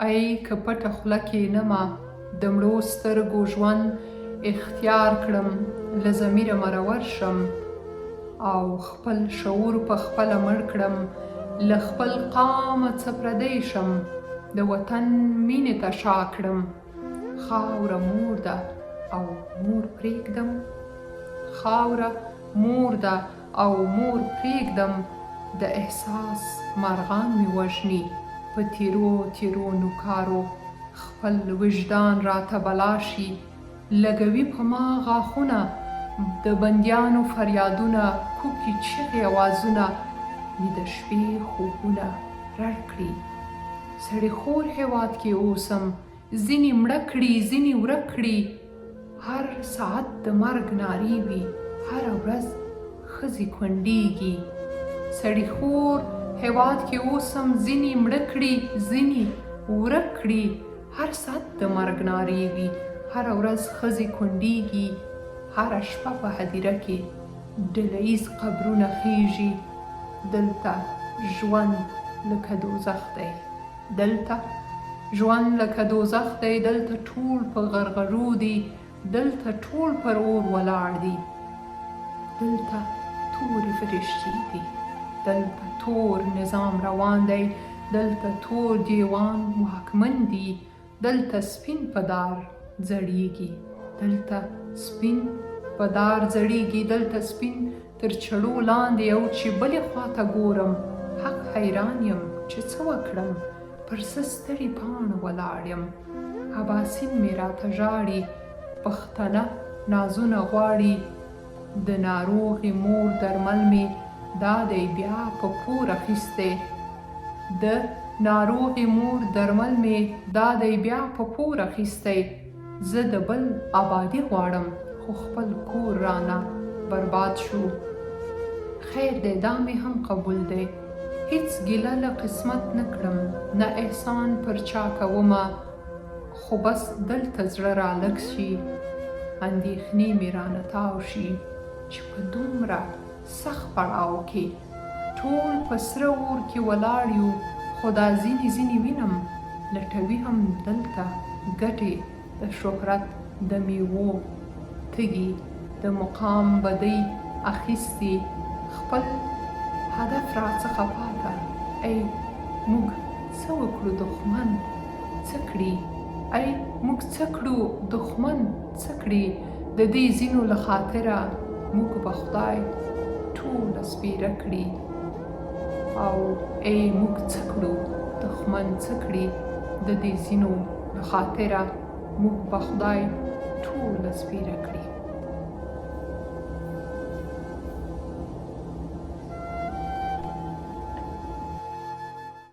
ای که پټه خوله کښېنمه د مړو سترګو ژوند اختیار کړم له ضمیره مرور شم او خپل شعور په خپله مړ کړم له خپل قامه څه پردی شم د وطن مینې ته شا کړم خاوره مور ده او مور پرېږدم خاوره مور ده او مور پرېږدم د احساس مرغان مې وژني په تیرو تیرو نوکارو خپل وجدان راته بلا شي لګوي په ما غاښونه د بندیانو فریادونه کوکې چیغې اوازونه مې د شپې خوبونه رړ کړي سړي خور هېواد کې اوسم ځینې مړه کړي ځینې ورک کړي هر ساعت د مرګ نارې وي هره ورځ ښځې کونډېږي سړي خور هېواد کې اوسم ځینې مړه کړي ځینې ورک کړي هر ساعت د مرګ نارې وي هره ورځ ښځې کونډېږي هره شپه په هدیره کې ډله ییز قبرونه خیږي دلته ژوند لکه دوزخ دی دلته ژوند لکه دوزخ دی دلته ټول په غرغرو دي دلته ټول پر اور ولاړ دي دلته تورې فرشتې دي دلته تور نظام روان دی دلته تور دیوان واکمن دي دلته سپین په دار ځړیږي دلته سپین په دار ځړیږي دلته سپین تر چړو لاندې او چې بلې خواته ګورم حق حیران یم چې څه وکړم پر څه ستړي پاڼه ولاړ یم اباسین مې راته ژاړي پښتنه نازونه غواړي د ناروغې مور درمل مې دا دی بیا په پور اخیستی د ناروغې مور درمل مې دا دی بیا په پور اخیستی زه د بل آبادي غواړم خو خپل کور رانه برباد شو خیر دی دا مې هم قبول دی هیڅ ګیله له قسمت نه کړم نه احسان پر چا کومه خو بس دلته زړه رالږ شي اندېښنې مې رانه تاو شي چې په دومره سخت پړاو کې ټول په سره اور کې ولاړ یو خو دا ځینې ځینې وینم لټوي هم دلته ګټې د شهرت د میوو تږي د مقام بدۍ اخیستي خپل هدف راڅخه پاته ای موږ څه وکړو دښمن څه کړي ای موږ څه کړو دښمن څه کړي د دې ځینو له خاطره موږ به خدای ټوله سپېره کړي او ای موږ څه کړو دښمن څه کړي د دې ځینو له خاطره موږ به خدای ټوله سپېره کړي